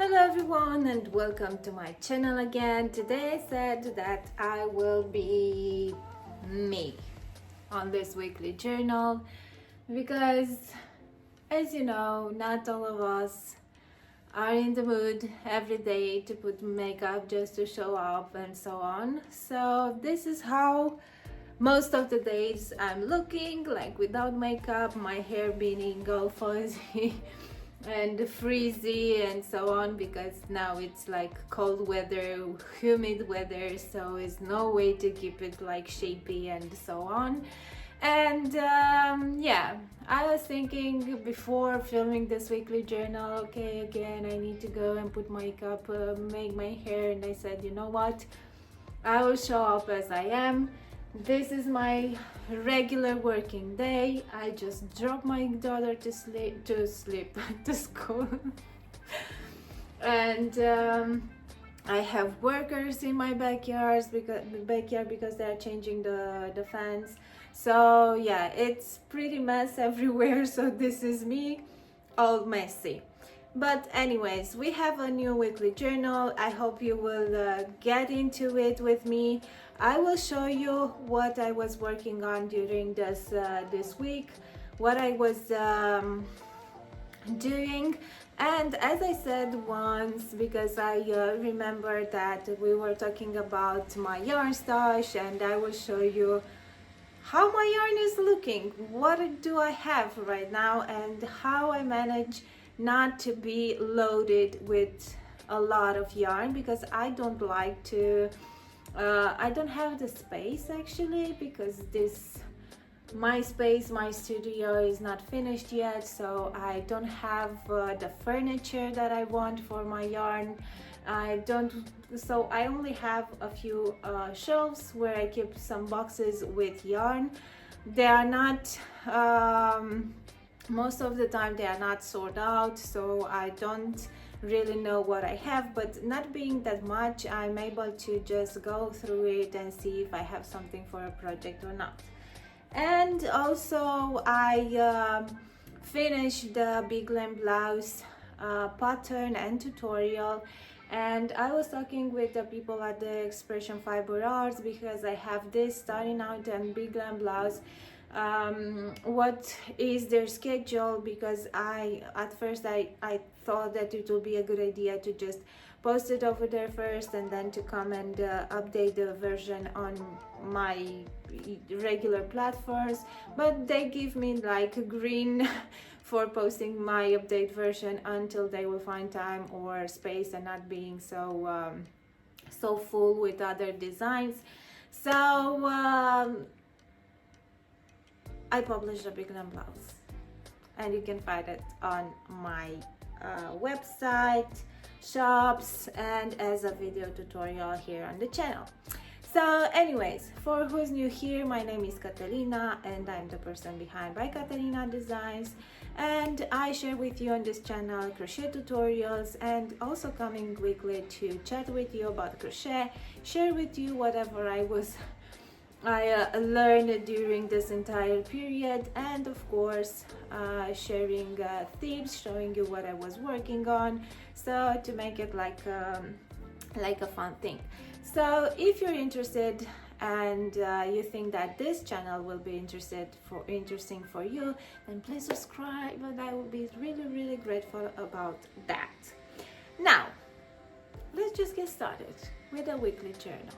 Hello everyone and welcome to my channel again. Today I said that I will be me on this weekly journal because, as you know, not all of us are in the mood every day to put makeup just to show up and so on. So this is how most of the days I'm looking, like without makeup, my hair being all fuzzy and frizzy and so on, because now it's like cold weather, humid weather, so it's no way to keep it like shapy and so on. And yeah, I was thinking before filming this weekly journal, okay, again I need to go and put makeup, make my hair, and I said, you know what, I will show up as I am. This is my regular working day. I just drop my daughter to sleep to school and I have workers in my backyard because they're changing the fence. So yeah, it's pretty mess everywhere. So this is me, all messy. But anyways, we have a new weekly journal. I hope you will get into it with me. I will show you what I was working on during this week, what I was doing. And as I said once, because I remember that we were talking about my yarn stash, and I will show you how my yarn is looking, what do I have right now, and how I manage not to be loaded with a lot of yarn, because I don't like to I don't have the space actually, because my studio is not finished yet, so I don't have the furniture that I want for my yarn. So I only have a few shelves where I keep some boxes with yarn. They are not most of the time they are not sorted out, so I don't really know what I have, but not being that much, I'm able to just go through it and see if I have something for a project or not. And also I finished the big lamb blouse pattern and tutorial, and I was talking with the people at the Expression Fiber Arts, because I have this starting out and big lamb blouse. What is their schedule, because at first I thought that it would be a good idea to just post it over there first and then to come and update the version on my regular platforms, but they give me like a green for posting my update version until they will find time or space and not being so so full with other designs. So I published a big lamb blouse, and you can find it on my website, shops, and as a video tutorial here on the channel. So anyways, for who's new here, my name is Catalina and I'm the person behind by Catalina Designs, and I share with you on this channel crochet tutorials, and also coming weekly to chat with you about crochet, share with you whatever I learned during this entire period, and of course sharing tips, showing you what I was working on, so to make it like a fun thing. So if you're interested and you think that this channel will be interesting for you, then please subscribe, and I will be really grateful about that. Now let's just get started with a weekly journal.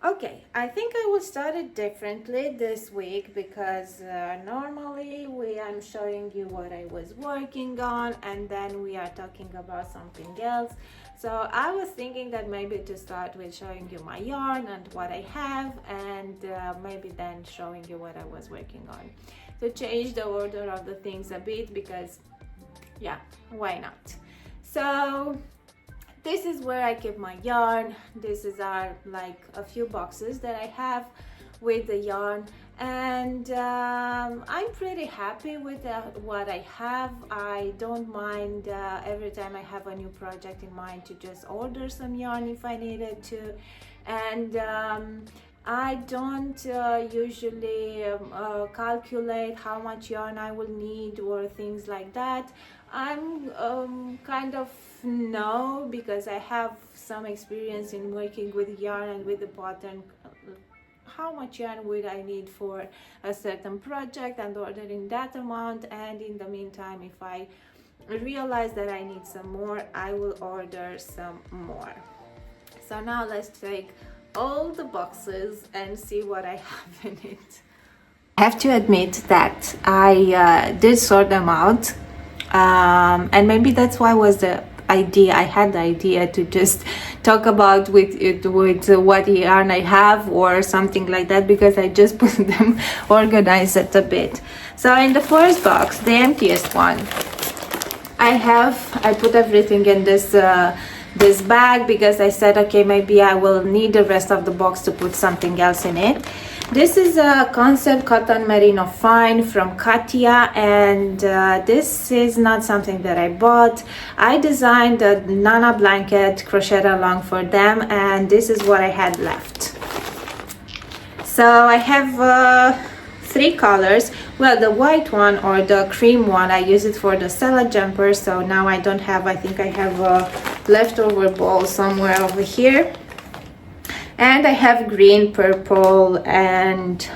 Okay, I think I will start it differently this week, because normally I'm showing you what I was working on and then we are talking about something else. So I was thinking that maybe to start with showing you my yarn and what I have, and maybe then showing you what I was working on. To change the order of the things a bit, because yeah, why not? So this is where I keep my yarn. This is like a few boxes that I have with the yarn, and I'm pretty happy with what I have. I don't mind every time I have a new project in mind to just order some yarn if I needed to. And I don't usually calculate how much yarn I will need or things like that. I'm kind of know, because I have some experience in working with yarn and with the pattern, how much yarn would I need for a certain project, and ordering that amount. And in the meantime, if I realize that I need some more, I will order some more. So now let's take all the boxes and see what I have in it. I have to admit that I did sort them out, and maybe that's why was the idea. I had the idea to just talk about with what yarn I have or something like that, because I just put them organized it a bit. So in the first box, the emptiest one, I put everything in this this bag, because I said, okay, maybe I will need the rest of the box to put something else in it. This is a concept cotton merino fine from Katia, and this is not something that I bought. I designed a Nana blanket crocheted along for them, and this is what I had left. So I have 3 colors. Well, the white one or the cream one, I use it for the salad jumper, so now I don't have, I think I have a leftover ball somewhere over here. And I have green, purple, and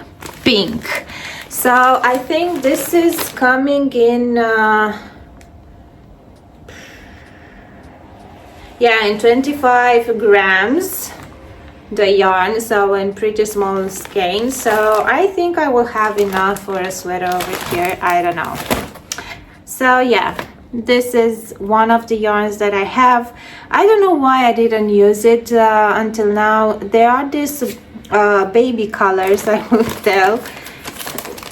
pink. So I think this is coming in in 25 grams, the yarn, so in pretty small skein. So I think I will have enough for a sweater over here. I don't know. So yeah, this is one of the yarns that I have. I don't know why I didn't use it until now. There are these baby colors, I will tell,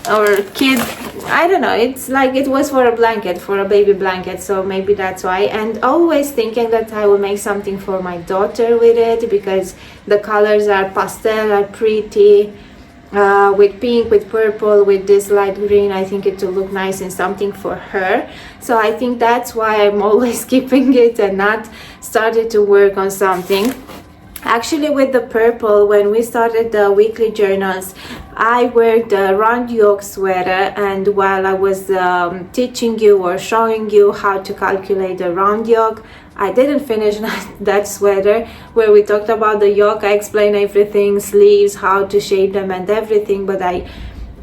or kid, I don't know, it's like it was for a blanket, for a baby blanket, so maybe that's why. And always thinking that I will make something for my daughter with it, because the colors are pastel, are pretty, with pink, with purple, with this light green. I think it will look nice in something for her. So I think that's why I'm always keeping it and not started to work on something. Actually, with the purple, when we started the weekly journals, I worked a round yoke sweater, and while I was teaching you or showing you how to calculate the round yoke, I didn't finish that sweater where we talked about the yoke. I explained everything, sleeves, how to shape them and everything, but I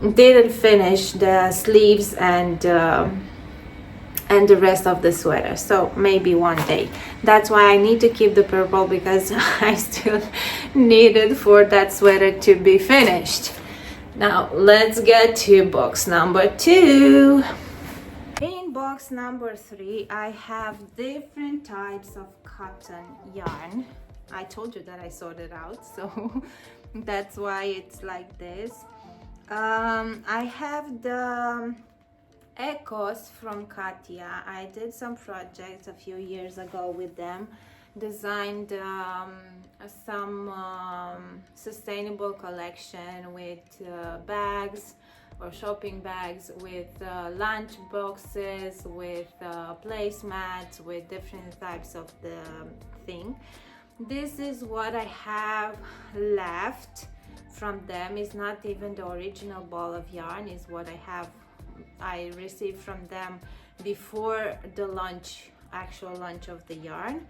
didn't finish the sleeves and the rest of the sweater. So maybe one day. That's why I need to keep the purple, because I still need it for that sweater to be finished. Now let's get to box number 2. In box number 3, I have different types of cotton yarn. I told you that I sorted out, so that's why it's like this. I have the Echoes from Katia. I did some projects a few years ago with them, designed some sustainable collection with bags or shopping bags, with lunch boxes, with placemats, with different types of the thing. This is what I have left from them. It's not even the original ball of yarn, is what I received from them before the actual launch of the yarn.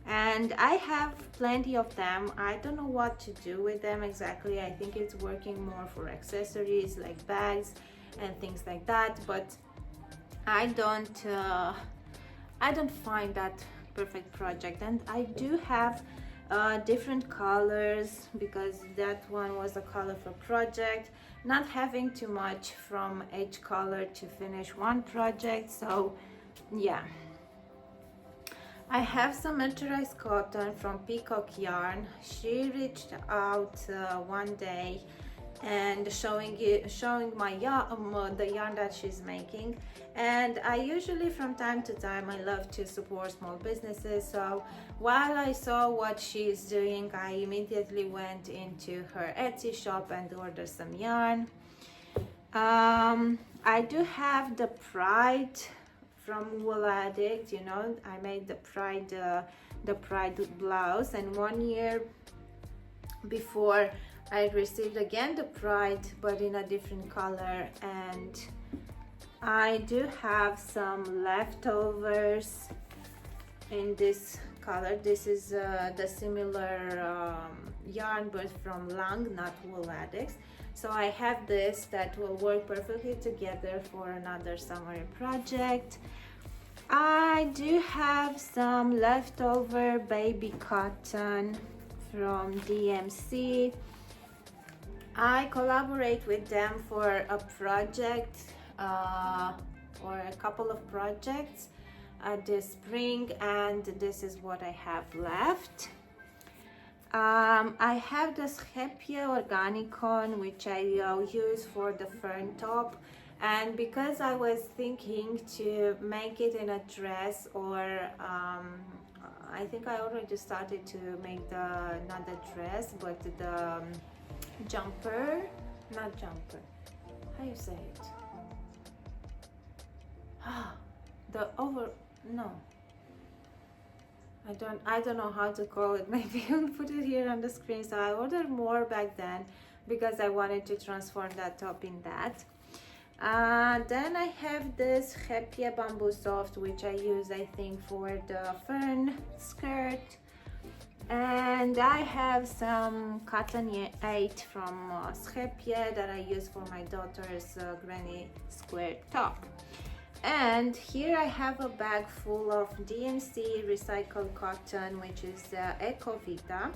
And I have plenty of them. I don't know what to do with them exactly. I think it's working more for accessories like bags and things like that, but I don't find that perfect project. And I do have different colors, because that one was a color for project, not having too much from each color to finish one project. So yeah, I have some meteorized cotton from Peacock Yarn. She reached out one day and showing my the yarn that she's making, and I usually from time to time I love to support small businesses. So while I saw what she's doing, I immediately went into her Etsy shop and ordered some yarn. I do have the Pride from Wool Addict. You know, I made the Pride blouse, and 1 year before I received again the Pride, but in a different color. And I do have some leftovers in this color. This is the similar yarn, but from Lang, not Wool Addicts. So I have this that will work perfectly together for another summer project. I do have some leftover baby cotton from DMC. I collaborate with them for a project or a couple of projects this spring, and this is what I have left. I have the Schepje Organicon, which I use for the fern top, and because I was thinking to make it in a dress, or I think I already started to make not the dress but the jumper, not jumper, how you say it, the over, no, I don't know how to call it. Maybe I'll put it here on the screen. So I ordered more back then because I wanted to transform that top in that. Then I have this Schepje Bamboo Soft, which I use, I think, for the fern skirt. And I have some Cotton 8 from Schepje that I use for my daughter's granny square top. And here I have a bag full of DMC recycled cotton, which is Eco Vita.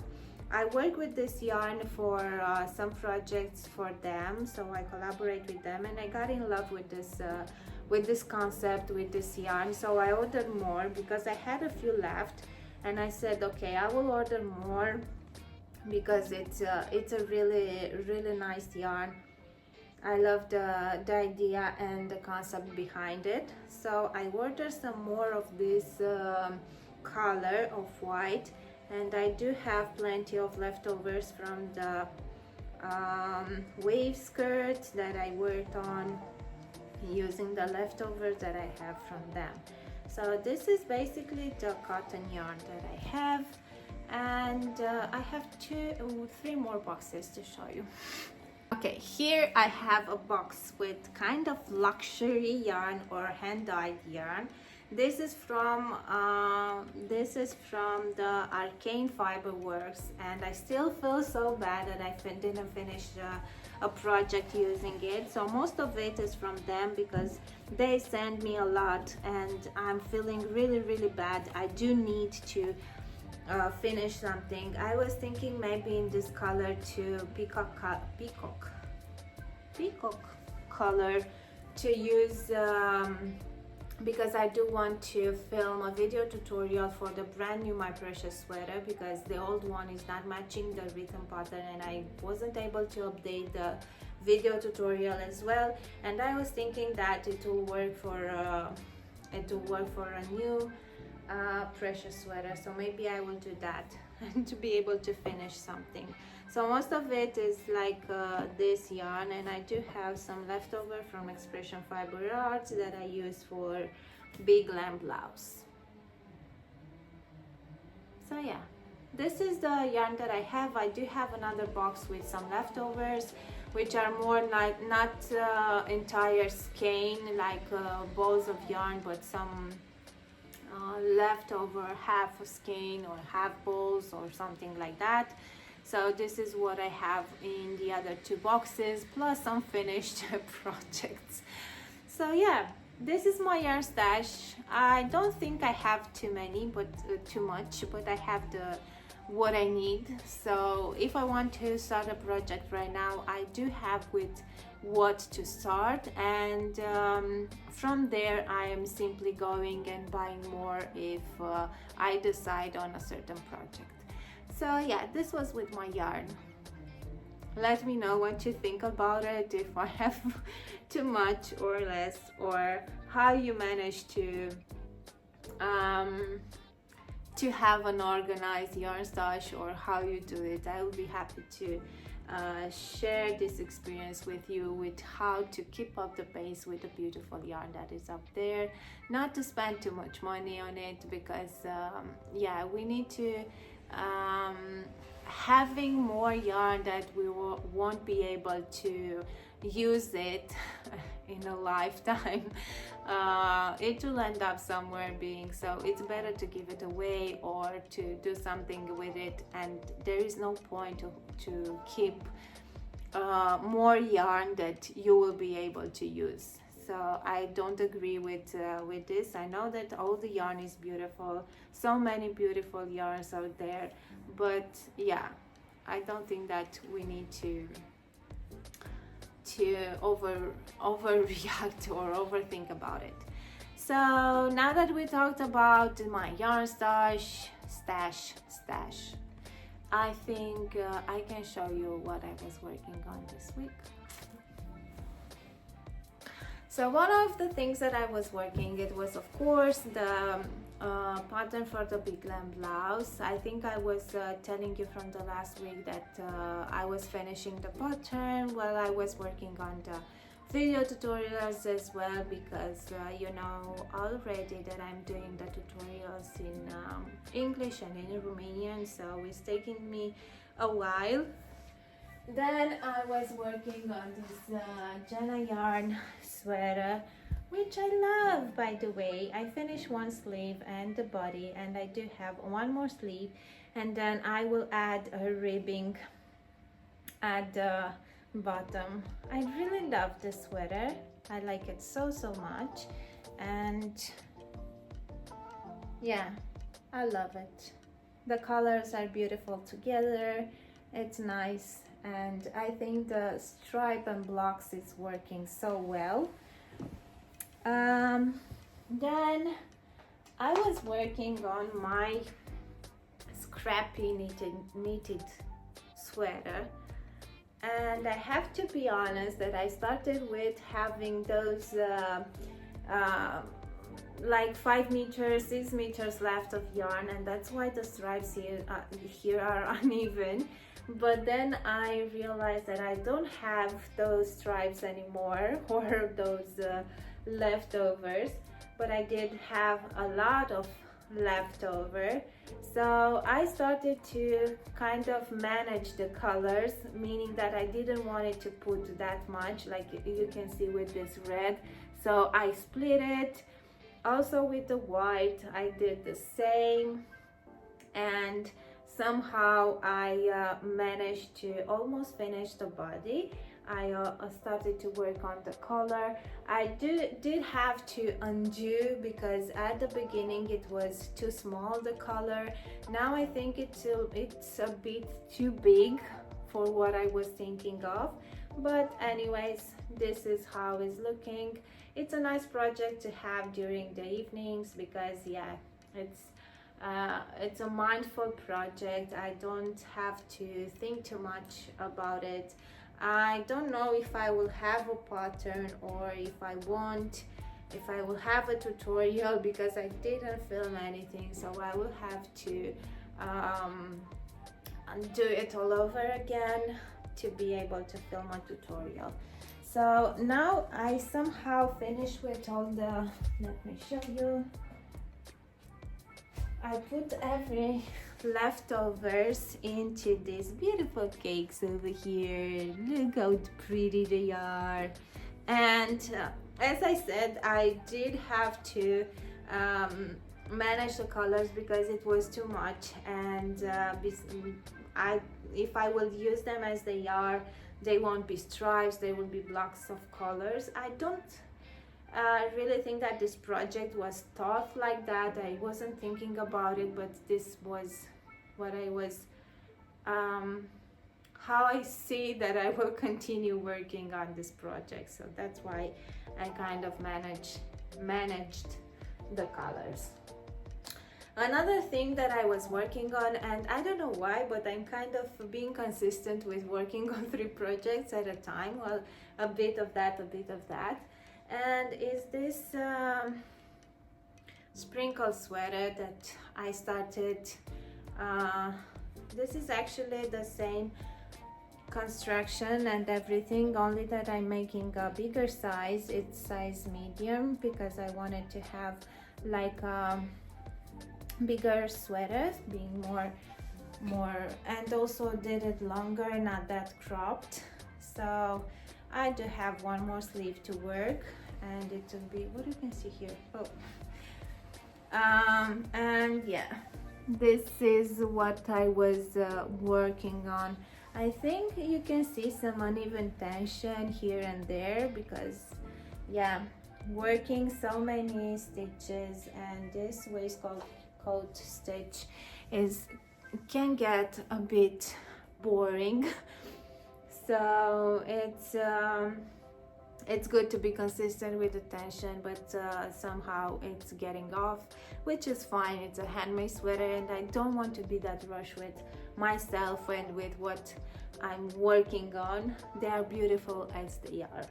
I work with this yarn for some projects for them, so I collaborate with them, and I got in love with this concept, with this yarn. So I ordered more because I had a few left, and I said, okay, I will order more because it's a really nice yarn. I love the idea and the concept behind it. So I ordered some more of this color of white, and I do have plenty of leftovers from the wave skirt that I worked on using the leftovers that I have from them. So this is basically the cotton yarn that I have, and I have 3 more boxes to show you. Okay, here I have a box with kind of luxury yarn or hand-dyed yarn. This is from the Arcane Fiber Works, and I still feel so bad that I didn't finish a project using it. So most of it is from them because they send me a lot, and I'm feeling really bad. I do need to finish something. I was thinking maybe in this color to peacock color to use because I do want to film a video tutorial for the brand new My Precious sweater, because the old one is not matching the written pattern and I wasn't able to update the video tutorial as well. And I was thinking that it will work for a new Precious sweater, so maybe I will do that to be able to finish something. So most of it is like this yarn, and I do have some leftover from Expression Fiber Arts that I use for big lamb blouse. So yeah, this is the yarn that I have. I do have another box with some leftovers, which are more like not entire skein like balls of yarn, but some leftover half a skein or half balls or something like that. So this is what I have in the other 2 boxes, plus some finished projects. So yeah, this is my yarn stash. I don't think I have too much, but I have what I need. So if I want to start a project right now, I do have with what to start, and from there I am simply going and buying more if I decide on a certain project. So yeah, this was with my yarn. Let me know what you think about it, if I have too much or less, or how you manage to have an organized yarn stash, or how you do it. I will be happy to share this experience with you, with how to keep up the pace with the beautiful yarn that is up there, not to spend too much money on it, because yeah, we need to having more yarn that we won't be able to use it in a lifetime. It will end up somewhere being, so it's better to give it away or to do something with it, and there is no point to keep more yarn that you will be able to use. So I don't agree with this. I know that all the yarn is beautiful, so many beautiful yarns out there, but yeah, I don't think that we need to overreact or overthink about it. So now that we talked about my yarn stash, I think I can show you what I was working on this week. So one of the things that I was working, it was of course the pattern for the big lamb blouse. I think I was telling you from the last week that I was finishing the pattern while I was working on the video tutorials as well, because you know already that I'm doing the tutorials in English and in Romanian, so it's taking me a while. Then I was working on this Jenna yarn sweater, which I love, by the way. I finished one sleeve and the body, and I do have one more sleeve, and then I will add a ribbing at the bottom. I really love this sweater. I like it so much, and yeah, I love it. The colors are beautiful together. It's nice, and I think the stripe and blocks is working so well. Then I was working on my scrappy knitted sweater, and I have to be honest that I started with having those like 5 meters, 6 meters left of yarn, and that's why the stripes here are uneven. But then I realized that I don't have those stripes anymore, or those leftovers, but I did have a lot of leftover. So I started to kind of manage the colors, meaning that I didn't want it to put that much, like you can see with this red. So I split it. Also with the white I did the same, and somehow I managed to almost finish the body. I started to work on the collar. I did have to undo, because at the beginning it was too small, the collar. Now I think it's a bit too big for what I was thinking of. But anyways, this is how it's looking. It's a nice project to have during the evenings, because yeah, it's a mindful project. I don't have to think too much about it. I don't know if I will have a pattern or if I won't, if I will have a tutorial, because I didn't film anything, so I will have to do it all over again to be able to film a tutorial. So now I somehow finished with all the, let me show you. I put every leftovers into these beautiful cakes over here. Look how pretty they are. And as I said, I did have to manage the colors because it was too much, and if I will use them as they are, they won't be stripes, they will be blocks of colors. I don't really think that this project was thought like that. I wasn't thinking about it, but this was what I was how I see that I will continue working on this project. So that's why I kind of managed the colors. Another thing that I was working on, and I don't know why, but I'm kind of being consistent with working on 3 projects at a time. Well, a bit of that, and is this sprinkle sweater that I started. This is actually the same construction and everything, only that I'm making a bigger size. It's size medium because I wanted to have like bigger sweaters, being more, and also did it longer, not that cropped. So I do have one more sleeve to work, and it will be what you can see here. And yeah, this is what I was working on. I think you can see some uneven tension here and there because, yeah, working so many stitches, and this waistcoat stitch can get a bit boring. So it's good to be consistent with the tension, but somehow it's getting off, which is fine. It's a handmade sweater, and I don't want to be that rush with myself and with what I'm working on. They are beautiful as they are.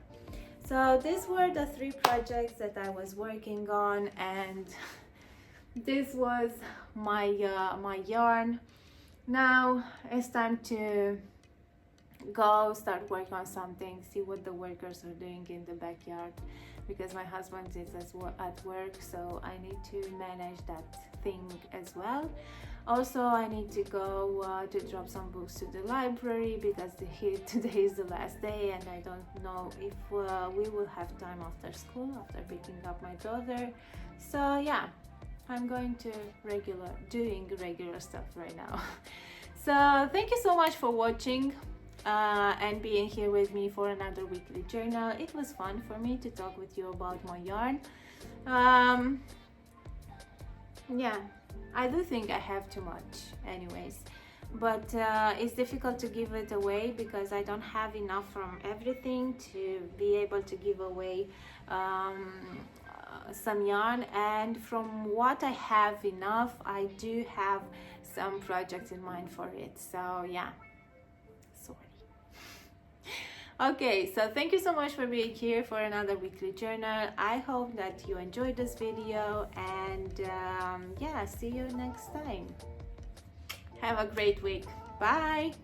So these were the 3 projects that I was working on, and this was my my yarn. Now it's time to go start work on something, see what the workers are doing in the backyard, because my husband is at work, so I need to manage that thing as well. Also, I need to go to drop some books to the library because today is the last day, and I don't know if we will have time after school, after picking up my daughter. So yeah, I'm going to doing regular stuff right now. So thank you so much for watching and being here with me for another weekly journal. It was fun for me to talk with you about my yarn. Yeah, I do think I have too much anyways, but it's difficult to give it away because I don't have enough from everything to be able to give away some yarn. And from what I have enough, I do have some projects in mind for it. So yeah, sorry. Okay, so thank you so much for being here for another weekly journal. I hope that you enjoyed this video, and yeah, see you next time. Have a great week. Bye.